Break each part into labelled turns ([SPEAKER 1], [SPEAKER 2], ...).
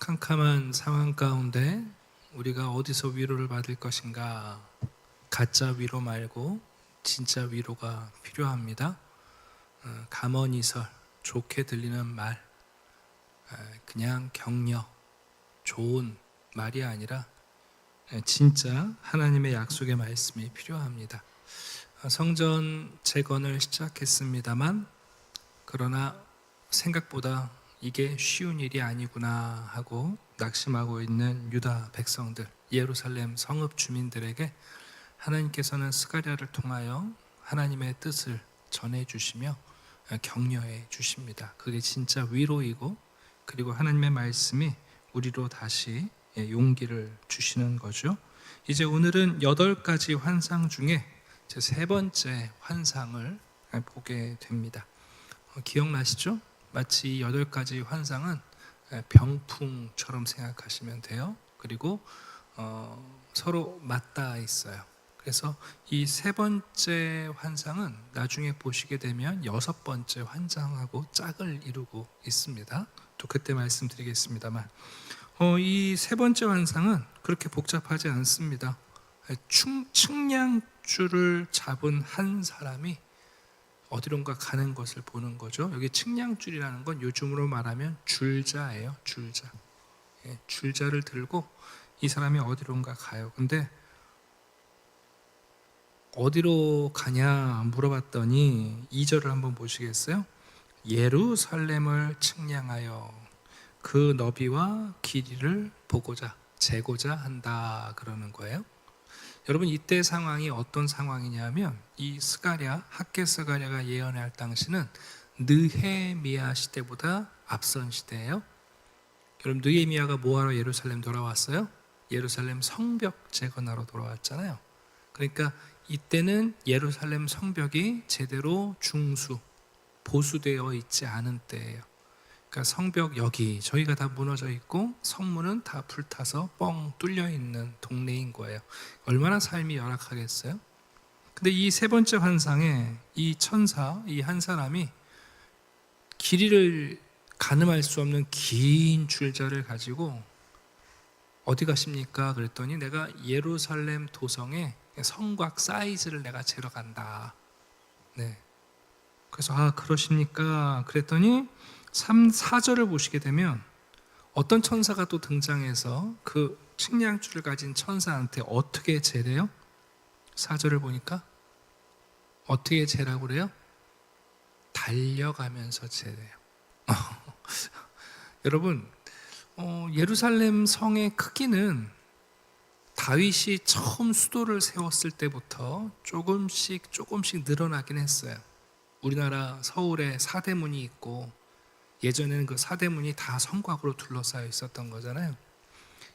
[SPEAKER 1] 캄캄한 상황 가운데 우리가 어디서 위로를 받을 것인가? 가짜 위로 말고 진짜 위로가 필요합니다. 감언이설, 좋게 들리는 말, 그냥 격려, 좋은 말이 아니라 진짜 하나님의 약속의 말씀이 필요합니다. 성전 재건을 시작했습니다만 그러나 생각보다 이게 쉬운 일이 아니구나 하고 낙심하고 있는 유다 백성들, 예루살렘 성읍 주민들에게 하나님께서는 스가랴를 통하여 하나님의 뜻을 전해주시며 격려해 주십니다. 그게 진짜 위로이고, 그리고 하나님의 말씀이 우리로 다시 용기를 주시는 거죠. 이제 오늘은 8가지 환상 중에 제 3번째 환상을 보게 됩니다. 기억나시죠? 마치 8가지 환상은 병풍처럼 생각하시면 돼요. 그리고 서로 맞닿아 있어요. 그래서 이 3번째 환상은 나중에 보시게 되면 6번째 환상하고 짝을 이루고 있습니다. 또 그때 말씀드리겠습니다만, 이 3번째 환상은 그렇게 복잡하지 않습니다. 측량줄을 잡은 한 사람이 어디론가 가는 것을 보는 거죠. 여기 측량줄이라는 건 요즘으로 말하면 줄자예요. 줄자. 줄자를 들고 이 사람이 어디론가 가요. 근데 어디로 가냐 물어봤더니 2절을 한번 보시겠어요? 예루살렘을 측량하여 그 너비와 길이를 보고자 재고자 한다 그러는 거예요. 여러분, 이때 상황이 어떤 상황이냐면 이 스가랴, 학개 스가랴가 예언할 당시는 느헤미야 시대보다 앞선 시대예요. 여러분, 느헤미야가 뭐하러 예루살렘 돌아왔어요? 예루살렘 성벽 재건하러 돌아왔잖아요. 그러니까 이때는 예루살렘 성벽이 제대로 중수, 보수되어 있지 않은 때예요. 그러니까 성벽 여기 저희가 다 무너져 있고 성문은 다 불타서 뻥 뚫려 있는 동네인 거예요. 얼마나 삶이 열악하겠어요? 근데 이 3번째 환상에 이 천사, 이 한 사람이 길이를 가늠할 수 없는 긴 줄자를 가지고 어디 가십니까? 그랬더니 내가 예루살렘 도성의 성곽 사이즈를 내가 재러 간다. 네. 그래서 그러십니까? 그랬더니 3, 4절을 보시게 되면 어떤 천사가 또 등장해서 그 측량줄을 가진 천사한테 어떻게 재래요? 4절을 보니까 어떻게 재라고 그래요? 달려가면서 재래요. 여러분, 예루살렘 성의 크기는 다윗이 처음 수도를 세웠을 때부터 조금씩 늘어나긴 했어요. 우리나라 서울에 사대문이 있고 예전에는 그 사대문이 다 성곽으로 둘러싸여 있었던 거잖아요.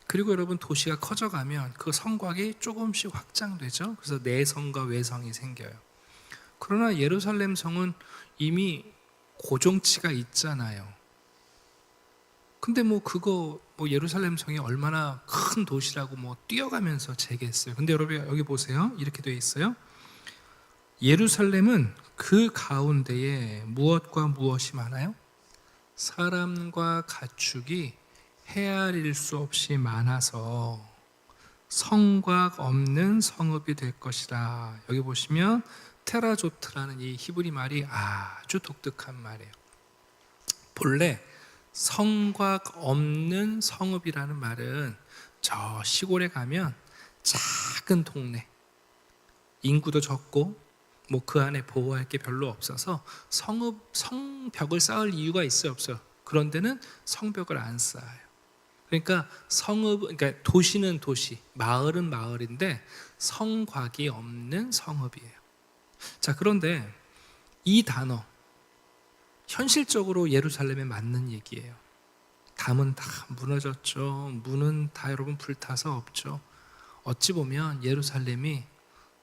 [SPEAKER 1] 그리고 여러분, 도시가 커져가면 그 성곽이 조금씩 확장되죠. 그래서 내성과 외성이 생겨요. 그러나 예루살렘 성은 이미 고정치가 있잖아요. 근데 그거 예루살렘 성이 얼마나 큰 도시라고 뛰어가면서 재겠어요. 근데 여러분 여기 보세요. 이렇게 되어 있어요. 예루살렘은 그 가운데에 무엇과 무엇이 많아요? 사람과 가축이 헤아릴 수 없이 많아서 성곽 없는 성읍이 될 것이라. 여기 보시면 테라조트라는 이 히브리 말이 아주 독특한 말이에요. 본래 성곽 없는 성읍이라는 말은 저 시골에 가면 작은 동네, 인구도 적고 그 안에 보호할 게 별로 없어서 성벽을 쌓을 이유가 있어요, 없어요? 그런 데는 성벽을 안 쌓아요. 그러니까 그러니까 도시는 도시, 마을은 마을인데 성곽이 없는 성읍이에요. 자, 그런데 이 단어 현실적으로 예루살렘에 맞는 얘기예요. 담은 다 무너졌죠. 문은 다 여러분 불타서 없죠. 어찌 보면 예루살렘이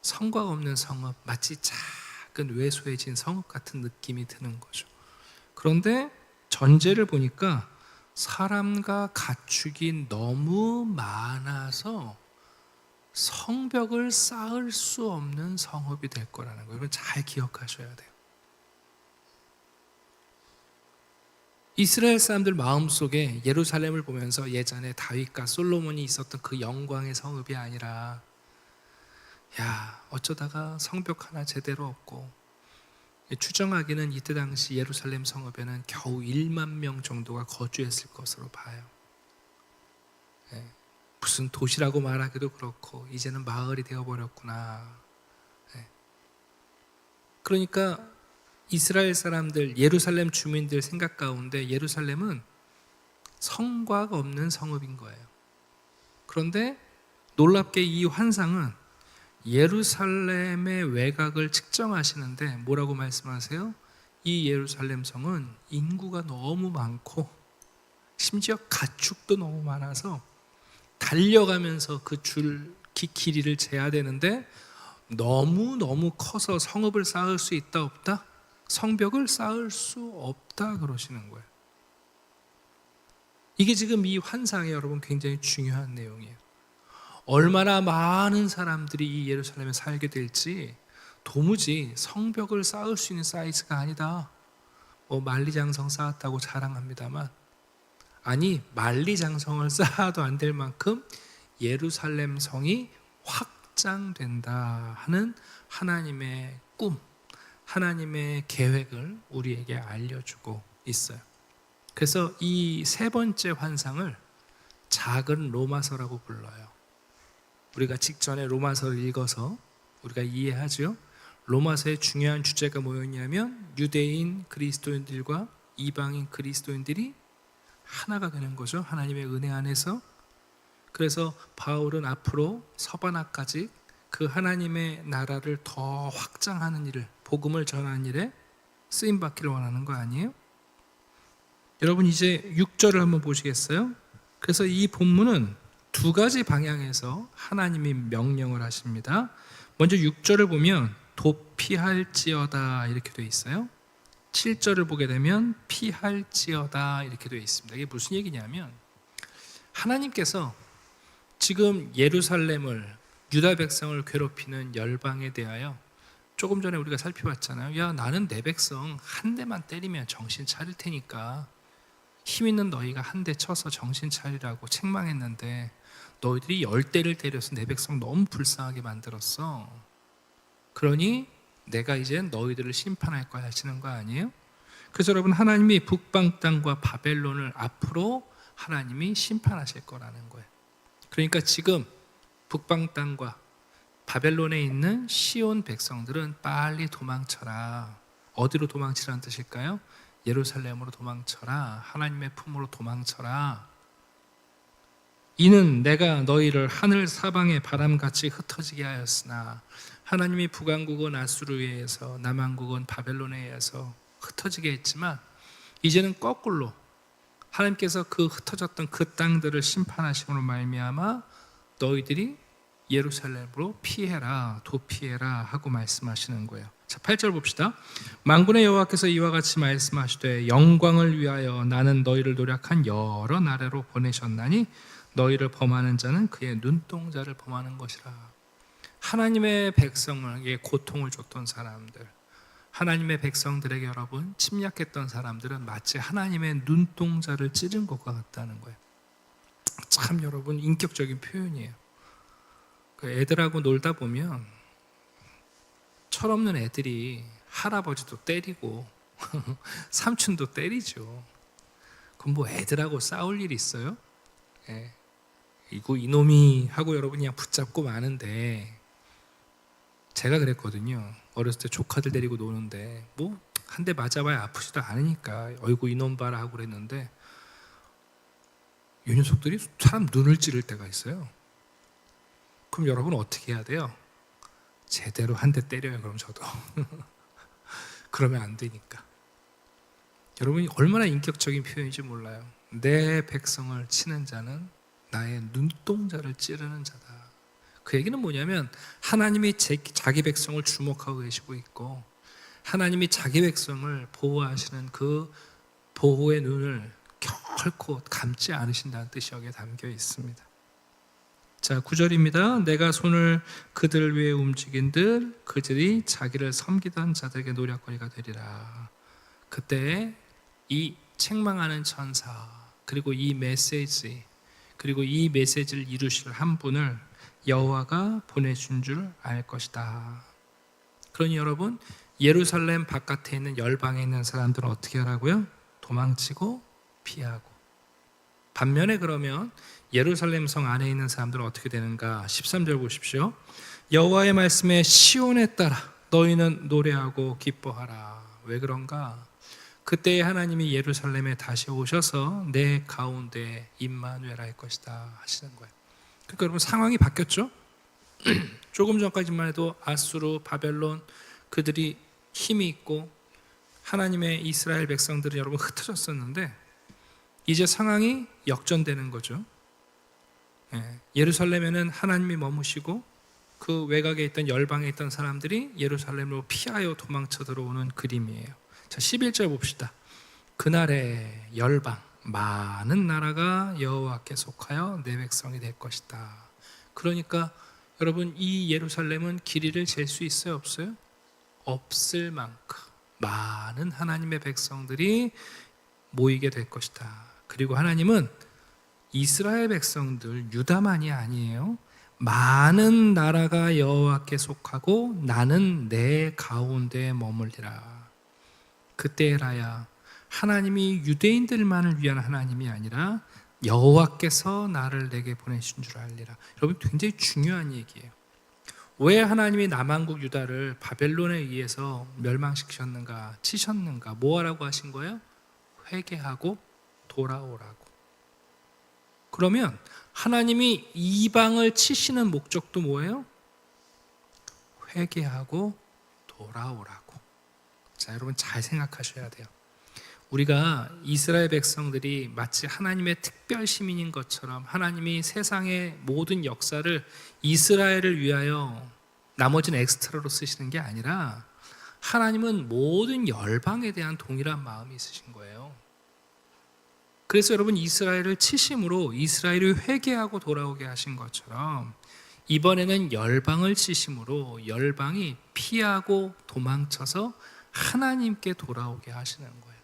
[SPEAKER 1] 성곽 없는 성읍, 마치 작은 왜소해진 성읍 같은 느낌이 드는 거죠. 그런데 전제를 보니까 사람과 가축이 너무 많아서 성벽을 쌓을 수 없는 성읍이 될 거라는 거예요. 이건 잘 기억하셔야 돼요. 이스라엘 사람들 마음속에 예루살렘을 보면서 예전에 다윗과 솔로몬이 있었던 그 영광의 성읍이 아니라, 야, 어쩌다가 성벽 하나 제대로 없고, 추정하기는 이때 당시 예루살렘 성읍에는 겨우 1만 명 정도가 거주했을 것으로 봐요. 무슨 도시라고 말하기도 그렇고 이제는 마을이 되어버렸구나. 그러니까 이스라엘 사람들, 예루살렘 주민들 생각 가운데 예루살렘은 성곽 없는 성읍인 거예요. 그런데 놀랍게 이 환상은 예루살렘의 외곽을 측정하시는데 뭐라고 말씀하세요? 이 예루살렘 성은 인구가 너무 많고 심지어 가축도 너무 많아서 달려가면서 그 길이를 재야 되는데 너무너무 커서 성읍을 쌓을 수 있다 없다? 성벽을 쌓을 수 없다 그러시는 거예요. 이게 지금 이 환상에 여러분 굉장히 중요한 내용이에요. 얼마나 많은 사람들이 이 예루살렘에 살게 될지 도무지 성벽을 쌓을 수 있는 사이즈가 아니다. 만리장성 쌓았다고 자랑합니다만, 아니 만리장성을 쌓아도 안 될 만큼 예루살렘 성이 확장된다 하는 하나님의 꿈, 하나님의 계획을 우리에게 알려주고 있어요. 그래서 이 세 번째 환상을 작은 로마서라고 불러요. 우리가 직전에 로마서를 읽어서 우리가 이해하죠. 로마서의 중요한 주제가 뭐였냐면 유대인 그리스도인들과 이방인 그리스도인들이 하나가 되는 거죠. 하나님의 은혜 안에서. 그래서 바울은 앞으로 서바나까지 그 하나님의 나라를 더 확장하는 일을, 복음을 전하는 일에 쓰임받기를 원하는 거 아니에요? 여러분 이제 6절을 한번 보시겠어요? 그래서 이 본문은 두 가지 방향에서 하나님이 명령을 하십니다. 먼저 6절을 보면 도피할지어다 이렇게 되어 있어요. 7절을 보게 되면 피할지어다 이렇게 되어 있습니다. 이게 무슨 얘기냐면 하나님께서 지금 예루살렘을, 유다 백성을 괴롭히는 열방에 대하여 조금 전에 우리가 살펴봤잖아요. 야, 나는 내 백성 한 대만 때리면 정신 차릴 테니까 힘 있는 너희가 한 대 쳐서 정신 차리라고 책망했는데 너희들이 10대를 때려서 내 백성 너무 불쌍하게 만들었어. 그러니 내가 이제 너희들을 심판할 거야 하시는 거 아니에요? 그래서 여러분 하나님이 북방 땅과 바벨론을 앞으로 하나님이 심판하실 거라는 거예요. 그러니까 지금 북방 땅과 바벨론에 있는 시온 백성들은 빨리 도망쳐라. 어디로 도망치라는 뜻일까요? 예루살렘으로 도망쳐라. 하나님의 품으로 도망쳐라. 이는 내가 너희를 하늘 사방의 바람같이 흩어지게 하였으나 하나님이 북왕국은 아수르에 의해서 남왕국은 바벨론에 의해서 흩어지게 했지만 이제는 거꾸로 하나님께서 그 흩어졌던 그 땅들을 심판하심으로 말미암아 너희들이 예루살렘으로 피해라, 도피해라 하고 말씀하시는 거예요. 자, 8절 봅시다. 만군의 여호와께서 이와 같이 말씀하시되 영광을 위하여 나는 너희를 노력한 여러 나라로 보내셨나니 너희를 범하는 자는 그의 눈동자를 범하는 것이라. 하나님의 백성에게 고통을 줬던 사람들, 하나님의 백성들에게 여러분 침략했던 사람들은 마치 하나님의 눈동자를 찌른 것과 같다는 거예요. 참 여러분 인격적인 표현이에요. 애들하고 놀다 보면 철없는 애들이 할아버지도 때리고 삼촌도 때리죠. 그럼 뭐 애들하고 싸울 일이 있어요? 예. 이놈이 하고 여러분이 그냥 붙잡고 마는데, 제가 그랬거든요. 어렸을 때 조카들 데리고 노는데 뭐 한 대 맞아봐야 아프지도 않으니까 어이구 이놈 봐라 하고 그랬는데 이 녀석들이 사람 눈을 찌를 때가 있어요. 그럼 여러분 어떻게 해야 돼요? 제대로 한 대 때려요. 그럼 저도 그러면 안 되니까. 여러분이 얼마나 인격적인 표현인지 몰라요. 내 백성을 치는 자는 나의 눈동자를 찌르는 자다. 그 얘기는 뭐냐면 하나님이 자기 백성을 주목하고 계시고 있고 하나님이 자기 백성을 보호하시는 그 보호의 눈을 결코 감지 않으신다는 뜻이 여기에 담겨 있습니다. 자, 9절입니다. 내가 손을 그들 위에 움직인들 그들이 자기를 섬기던 자들에게 노략거리가 되리라. 그때 이 책망하는 천사, 그리고 이 메시지를 이루실 한 분을 여호와가 보내준 줄 알 것이다. 그러니 여러분, 예루살렘 바깥에 있는 열방에 있는 사람들은 어떻게 하라고요? 도망치고 피하고. 반면에 그러면 예루살렘 성 안에 있는 사람들은 어떻게 되는가? 13절 보십시오. 여호와의 말씀에 시온에 따라 너희는 노래하고 기뻐하라. 왜 그런가? 그때 하나님이 예루살렘에 다시 오셔서 내 가운데 임마누엘 할 것이다 하시는 거예요. 그러니까 여러분, 상황이 바뀌었죠? 조금 전까지만 해도 아수르, 바벨론, 그들이 힘이 있고 하나님의 이스라엘 백성들은 여러분 흩어졌었는데, 이제 상황이 역전되는 거죠. 예루살렘에는 하나님이 머무시고 그 외곽에 있던 열방에 있던 사람들이 예루살렘으로 피하여 도망쳐 들어오는 그림이에요. 자, 11절 봅시다. 그날에 열방 많은 나라가 여호와께 속하여 내 백성이 될 것이다. 그러니까 여러분, 이 예루살렘은 길이를 잴 수 있어요, 없어요? 없을 만큼 많은 하나님의 백성들이 모이게 될 것이다. 그리고 하나님은 이스라엘 백성들, 유다만이 아니에요. 많은 나라가 여호와께 속하고 나는 내 가운데 머물리라. 그때라야 하나님이 유대인들만을 위한 하나님이 아니라 여호와께서 나를 내게 보내신 줄 알리라. 여러분, 굉장히 중요한 얘기예요. 왜 하나님이 남한국 유다를 바벨론에 의해서 멸망시키셨는가, 치셨는가, 뭐하라고 하신 거예요? 회개하고 돌아오라고. 그러면 하나님이 이방을 치시는 목적도 뭐예요? 회개하고 돌아오라고. 자, 여러분 잘 생각하셔야 돼요. 우리가 이스라엘 백성들이 마치 하나님의 특별 시민인 것처럼 하나님이 세상의 모든 역사를 이스라엘을 위하여 나머지는 엑스트라로 쓰시는 게 아니라 하나님은 모든 열방에 대한 동일한 마음이 있으신 거예요. 그래서 여러분, 이스라엘을 치심으로 이스라엘을 회개하고 돌아오게 하신 것처럼 이번에는 열방을 치심으로 열방이 피하고 도망쳐서 하나님께 돌아오게 하시는 거예요.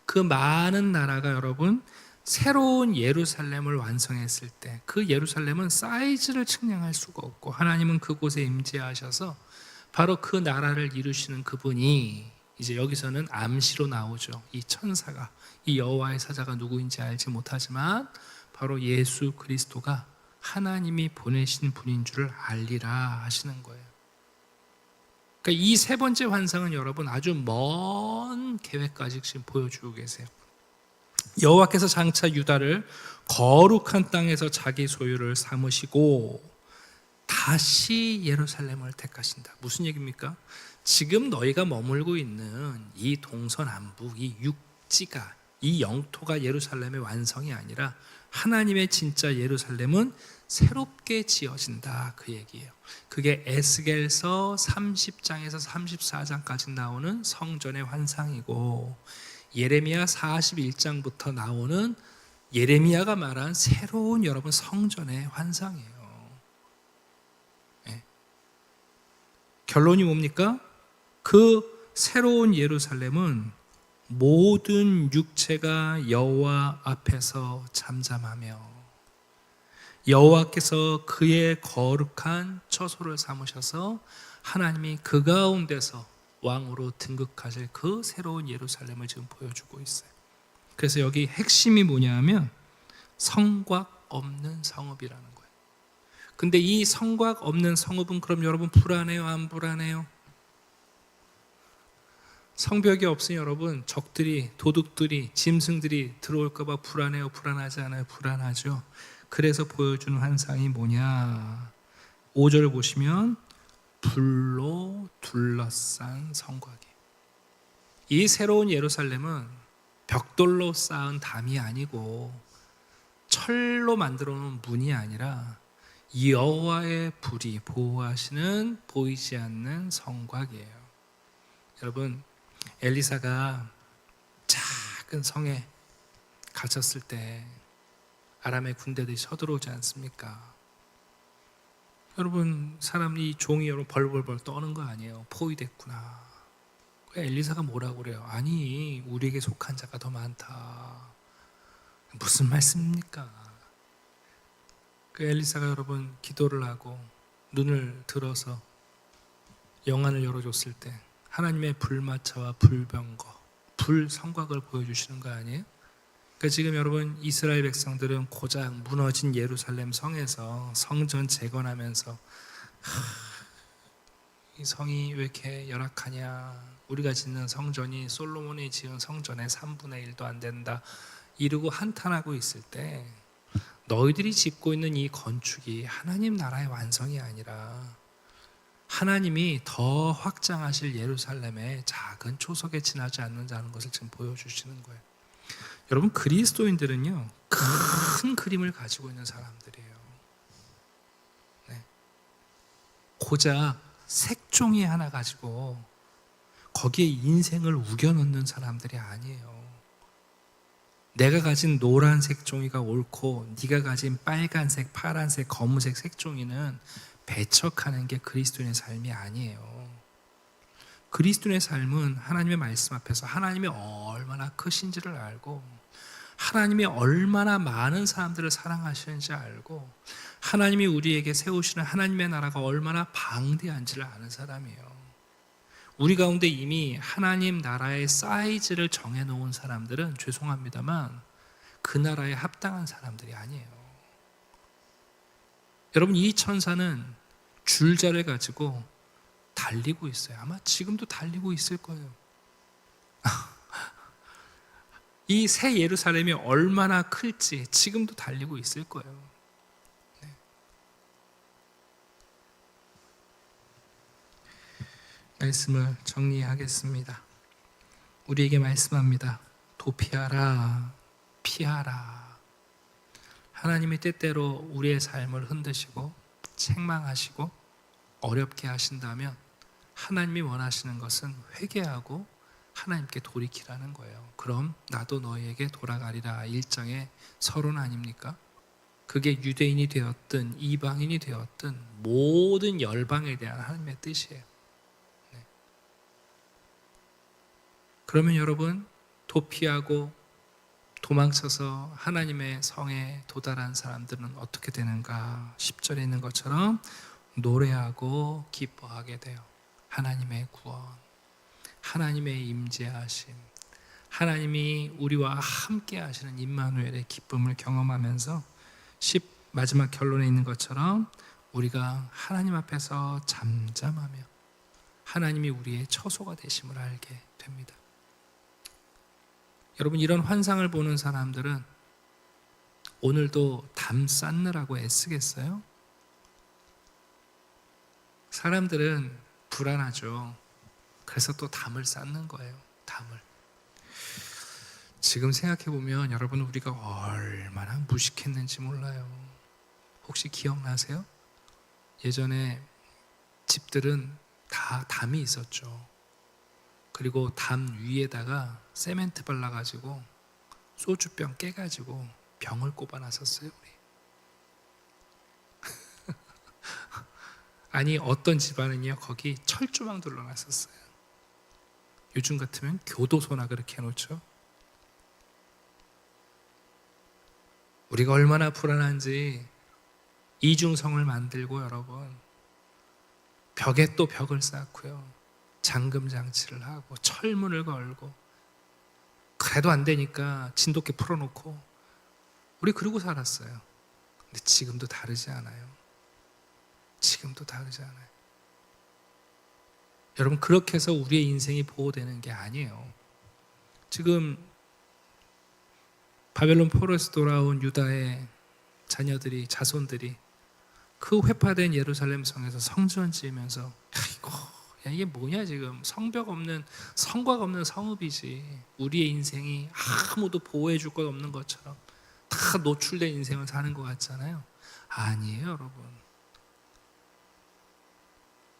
[SPEAKER 1] 그 많은 나라가 여러분 새로운 예루살렘을 완성했을 때 그 예루살렘은 사이즈를 측량할 수가 없고 하나님은 그곳에 임재하셔서 바로 그 나라를 이루시는 그분이 이제 여기서는 암시로 나오죠. 이 천사가, 이 여호와의 사자가 누구인지 알지 못하지만 바로 예수 그리스도가 하나님이 보내신 분인 줄을 알리라 하시는 거예요. 그러니까 이 세 번째 환상은 여러분 아주 먼 계획까지 지금 보여주고 계세요. 여호와께서 장차 유다를 거룩한 땅에서 자기 소유를 삼으시고 다시 예루살렘을 택하신다. 무슨 얘기입니까? 지금 너희가 머물고 있는 이 동서남북, 이 육지가, 이 영토가 예루살렘의 완성이 아니라 하나님의 진짜 예루살렘은 새롭게 지어진다, 그 얘기예요. 그게 에스겔서 30장에서 34장까지 나오는 성전의 환상이고 예레미야 41장부터 나오는 예레미야가 말한 새로운 여러분 성전의 환상이에요. 네. 결론이 뭡니까? 그 새로운 예루살렘은 모든 육체가 여호와 앞에서 잠잠하며 여호와께서 그의 거룩한 처소를 삼으셔서 하나님이 그 가운데서 왕으로 등극하실 그 새로운 예루살렘을 지금 보여주고 있어요. 그래서 여기 핵심이 뭐냐 하면 성곽 없는 성읍이라는 거예요. 근데 이 성곽 없는 성읍은 그럼 여러분 불안해요? 안 불안해요? 성벽이 없으니 여러분 적들이, 도둑들이, 짐승들이 들어올까 봐 불안해요? 불안하지 않아요? 불안하죠. 그래서 보여주는 환상이 뭐냐? 5절을 보시면 불로 둘러싼 성곽이에요. 이 새로운 예루살렘은 벽돌로 쌓은 담이 아니고 철로 만들어 놓은 문이 아니라 여호와의 불이 보호하시는 보이지 않는 성곽이에요. 여러분, 엘리사가 작은 성에 갇혔을 때 아람의 군대들이 쳐들어오지 않습니까? 여러분, 사람이 종이 여러분 벌벌벌 떠는 거 아니에요? 포위됐구나. 그 엘리사가 뭐라고 그래요? 아니, 우리에게 속한 자가 더 많다. 무슨 말씀입니까? 그 엘리사가 여러분 기도를 하고 눈을 들어서 영안을 열어줬을 때 하나님의 불마차와 불병거, 불성곽을 보여주시는 거 아니에요? 그러니까 지금 여러분 이스라엘 백성들은 고작 무너진 예루살렘 성에서 성전 재건하면서 이 성이 왜 이렇게 열악하냐, 우리가 짓는 성전이 솔로몬이 지은 성전의 3분의 1도 안 된다 이러고 한탄하고 있을 때 너희들이 짓고 있는 이 건축이 하나님 나라의 완성이 아니라 하나님이 더 확장하실 예루살렘의 작은 초석에 지나지 않는다는 것을 지금 보여주시는 거예요. 여러분 그리스도인들은요 큰 그림을 가지고 있는 사람들이에요. 네. 고작 색종이 하나 가지고 거기에 인생을 우겨넣는 사람들이 아니에요. 내가 가진 노란색 종이가 옳고 네가 가진 빨간색, 파란색, 검은색 색종이는 배척하는 게 그리스도인의 삶이 아니에요. 그리스도인의 삶은 하나님의 말씀 앞에서 하나님이 얼마나 크신지를 알고 하나님이 얼마나 많은 사람들을 사랑하시는지 알고 하나님이 우리에게 세우시는 하나님의 나라가 얼마나 방대한지를 아는 사람이에요. 우리 가운데 이미 하나님 나라의 사이즈를 정해놓은 사람들은 죄송합니다만 그 나라에 합당한 사람들이 아니에요. 여러분 이 천사는 줄자를 가지고 달리고 있어요. 아마 지금도 달리고 있을 거예요. 이 새 예루살렘이 얼마나 클지 지금도 달리고 있을 거예요. 네. 말씀을 정리하겠습니다. 우리에게 말씀합니다. 도피하라, 피하라. 하나님이 때때로 우리의 삶을 흔드시고 책망하시고 어렵게 하신다면 하나님이 원하시는 것은 회개하고 하나님께 돌이키라는 거예요. 그럼 나도 너희에게 돌아가리라 1장의 서론 아닙니까? 그게 유대인이 되었든 이방인이 되었든 모든 열방에 대한 하나님의 뜻이에요. 네. 그러면 여러분 도피하고 도망쳐서 하나님의 성에 도달한 사람들은 어떻게 되는가? 10절에 있는 것처럼 노래하고 기뻐하게 돼요. 하나님의 구원, 하나님의 임재하심, 하나님이 우리와 함께 하시는 임마누엘의 기쁨을 경험하면서 마지막 결론에 있는 것처럼 우리가 하나님 앞에서 잠잠하며 하나님이 우리의 처소가 되심을 알게 됩니다. 여러분 이런 환상을 보는 사람들은 오늘도 담 쌓느라고 애쓰겠어요? 사람들은 불안하죠. 그래서 또 담을 쌓는 거예요. 담을. 지금 생각해보면 여러분 우리가 얼마나 무식했는지 몰라요. 혹시 기억나세요? 예전에 집들은 다 담이 있었죠. 그리고 담 위에다가 세멘트 발라가지고 소주병 깨가지고 병을 꼽아놨었어요. 우리. 아니 어떤 집안은요 거기 철조망 둘러놨었어요. 요즘 같으면 교도소나 그렇게 해놓죠. 우리가 얼마나 불안한지 이중성을 만들고 여러분 벽에 또 벽을 쌓고요. 잠금 장치를 하고 철문을 걸고 그래도 안 되니까 진돗개 풀어놓고 우리 그러고 살았어요. 근데 지금도 다르지 않아요. 지금도 다르지 않아요. 여러분 그렇게 해서 우리의 인생이 보호되는 게 아니에요. 지금 바벨론 포로에서 돌아온 유다의 자녀들이 자손들이 그 회파된 예루살렘 성에서 성전 지으면서 아이고 야, 이게 뭐냐 지금 성벽 없는 성곽 없는 성읍이지. 우리의 인생이 아무도 보호해 줄 것 없는 것처럼 다 노출된 인생을 사는 것 같잖아요. 아니에요 여러분.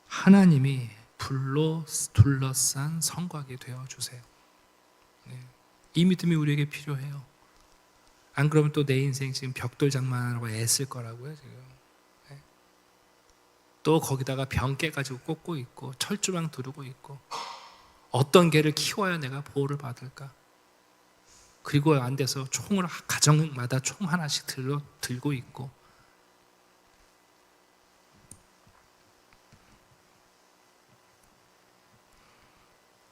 [SPEAKER 1] 하나님이 불로 둘러싼 성곽이 되어주세요. 네. 이 믿음이 우리에게 필요해요. 안 그러면 또 내 인생 지금 벽돌 장만하라고 애쓸 거라고요 지금. 네. 또 거기다가 병 깨가지고 꽂고 있고 철조망 두르고 있고 어떤 개를 키워야 내가 보호를 받을까? 그리고 안 돼서 총을 가정마다 총 하나씩 들고 있고,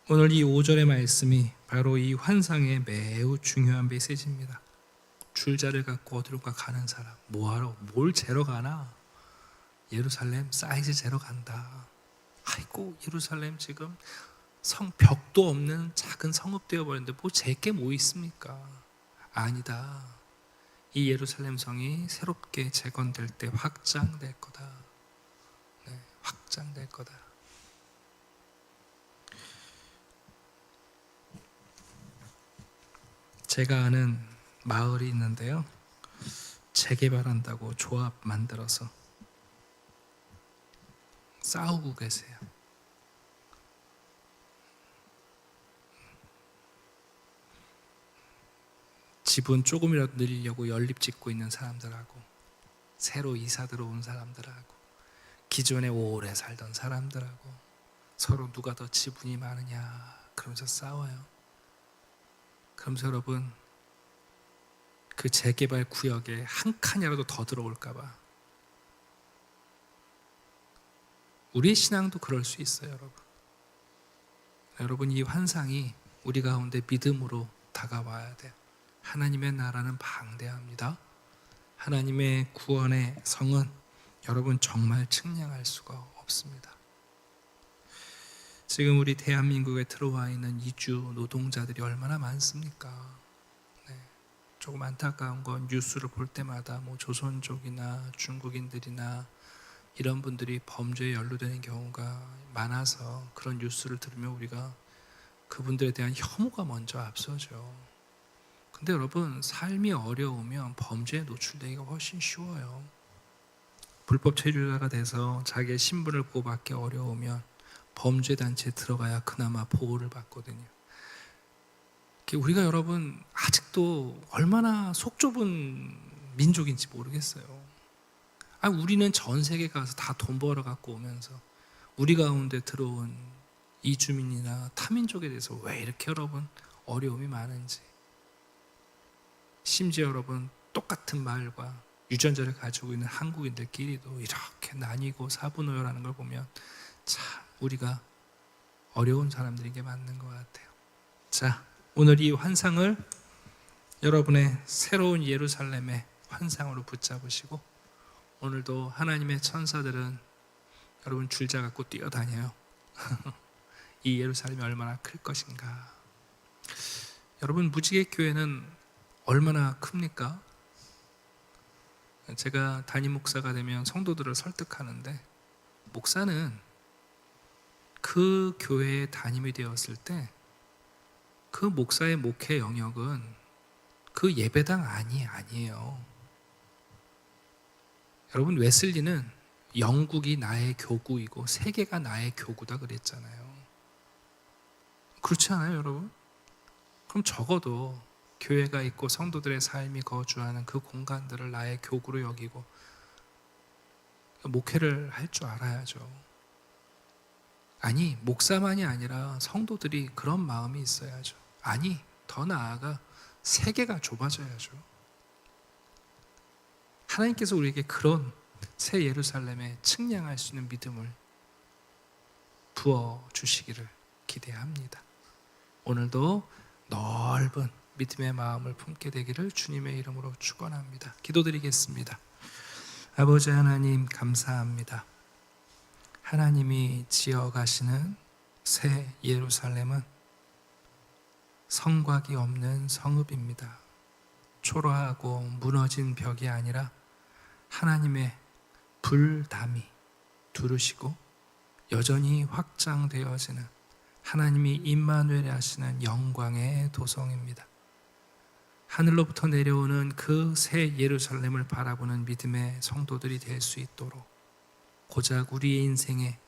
[SPEAKER 1] 오늘 이 5절의 말씀이 바로 이 환상의 매우 중요한 메시지입니다. 줄자를 갖고 어디론가 가는 사람, 뭐하러, 뭘 재러 가나? 예루살렘 사이즈 재러 간다. 아이고, 예루살렘 지금 벽도 없는 작은 성읍 되어버렸는데 뭐 제게 뭐 있습니까? 아니다. 이 예루살렘 성이 새롭게 재건될 때 확장될 거다. 네, 확장될 거다. 제가 아는 마을이 있는데요, 재개발한다고 조합 만들어서 싸우고 계세요. 집은 조금이라도 늘리려고 연립 짓고 있는 사람들하고, 새로 이사 들어온 사람들하고, 기존에 오래 살던 사람들하고 서로 누가 더 지분이 많으냐 그러면서 싸워요. 그러면서 여러분, 그 재개발 구역에 한 칸이라도 더 들어올까 봐. 우리의 신앙도 그럴 수 있어요, 여러분. 여러분, 이 환상이 우리 가운데 믿음으로 다가와야 돼요. 하나님의 나라는 방대합니다. 하나님의 구원의 성은 여러분 정말 측량할 수가 없습니다. 지금 우리 대한민국에 들어와 있는 이주 노동자들이 얼마나 많습니까? 네. 조금 안타까운 건 뉴스를 볼 때마다 뭐 조선족이나 중국인들이나 이런 분들이 범죄에 연루되는 경우가 많아서, 그런 뉴스를 들으면 우리가 그분들에 대한 혐오가 먼저 앞서죠. 근데 여러분, 삶이 어려우면 범죄에 노출되기가 훨씬 쉬워요. 불법 체류자가 돼서 자기의 신분을 보호받기 어려우면 범죄단체에 들어가야 그나마 보호를 받거든요. 우리가 여러분 아직도 얼마나 속 좁은 민족인지 모르겠어요. 우리는 전 세계 가서 다 돈 벌어 갖고 오면서 우리 가운데 들어온 이주민이나 타민족에 대해서 왜 이렇게 여러분 어려움이 많은지, 심지어 여러분 똑같은 말과 유전자를 가지고 있는 한국인들끼리도 이렇게 나뉘고 사분오열하는 걸 보면 참 우리가 어려운 사람들인 게 맞는 것 같아요. 자, 오늘 이 환상을 여러분의 새로운 예루살렘의 환상으로 붙잡으시고, 오늘도 하나님의 천사들은 여러분 줄자 갖고 뛰어다녀요. 이 예루살렘이 얼마나 클 것인가. 여러분, 무지개 교회는 얼마나 큽니까? 제가 담임 목사가 되면 성도들을 설득하는데, 목사는 그 교회에 담임이 되었을 때 그 목사의 목회 영역은 그 예배당 아니에요. 여러분, 웨슬리는 영국이 나의 교구이고 세계가 나의 교구다 그랬잖아요. 그렇지 않아요, 여러분? 그럼 적어도 교회가 있고 성도들의 삶이 거주하는 그 공간들을 나의 교구로 여기고 목회를 할 줄 알아야죠. 아니, 목사만이 아니라 성도들이 그런 마음이 있어야죠. 아니, 더 나아가 세계가 좁아져야죠. 하나님께서 우리에게 그런 새 예루살렘에 측량할 수 있는 믿음을 부어주시기를 기대합니다. 오늘도 넓은 믿음의 마음을 품게 되기를 주님의 이름으로 축원합니다. 기도드리겠습니다. 아버지 하나님, 감사합니다. 하나님이 지어가시는 새 예루살렘은 성곽이 없는 성읍입니다. 초라하고 무너진 벽이 아니라 하나님의 불담이 두르시고 여전히 확장되어지는 하나님이 임마누엘 하시는 영광의 도성입니다. 하늘로부터 내려오는 그 새 예루살렘을 바라보는 믿음의 성도들이 될 수 있도록 고작 우리의 인생에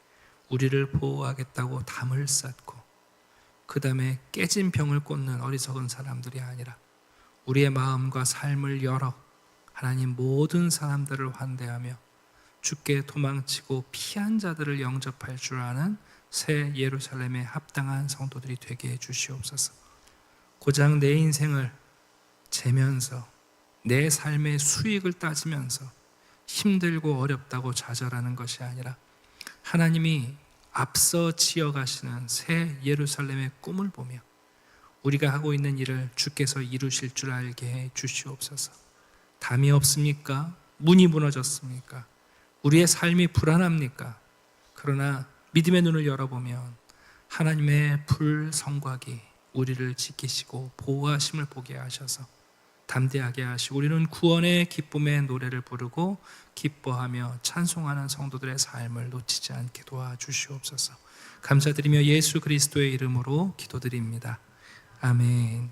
[SPEAKER 1] 우리를 보호하겠다고 담을 쌓고 그 다음에 깨진 병을 꽂는 어리석은 사람들이 아니라 우리의 마음과 삶을 열어 하나님 모든 사람들을 환대하며 주께 도망치고 피한 자들을 영접할 줄 아는 새 예루살렘에 합당한 성도들이 되게 해주시옵소서. 고작 내 인생을 재면서 내 삶의 수익을 따지면서 힘들고 어렵다고 좌절하는 것이 아니라 하나님이 앞서 지어가시는 새 예루살렘의 꿈을 보며 우리가 하고 있는 일을 주께서 이루실 줄 알게 해 주시옵소서. 담이 없습니까? 문이 무너졌습니까? 우리의 삶이 불안합니까? 그러나 믿음의 눈을 열어보면 하나님의 불성곽이 우리를 지키시고 보호하심을 보게 하셔서 담대하게 하시고 우리는 구원의 기쁨의 노래를 부르고 기뻐하며 찬송하는 성도들의 삶을 놓치지 않게 도와주시옵소서. 감사드리며 예수 그리스도의 이름으로 기도드립니다. 아멘.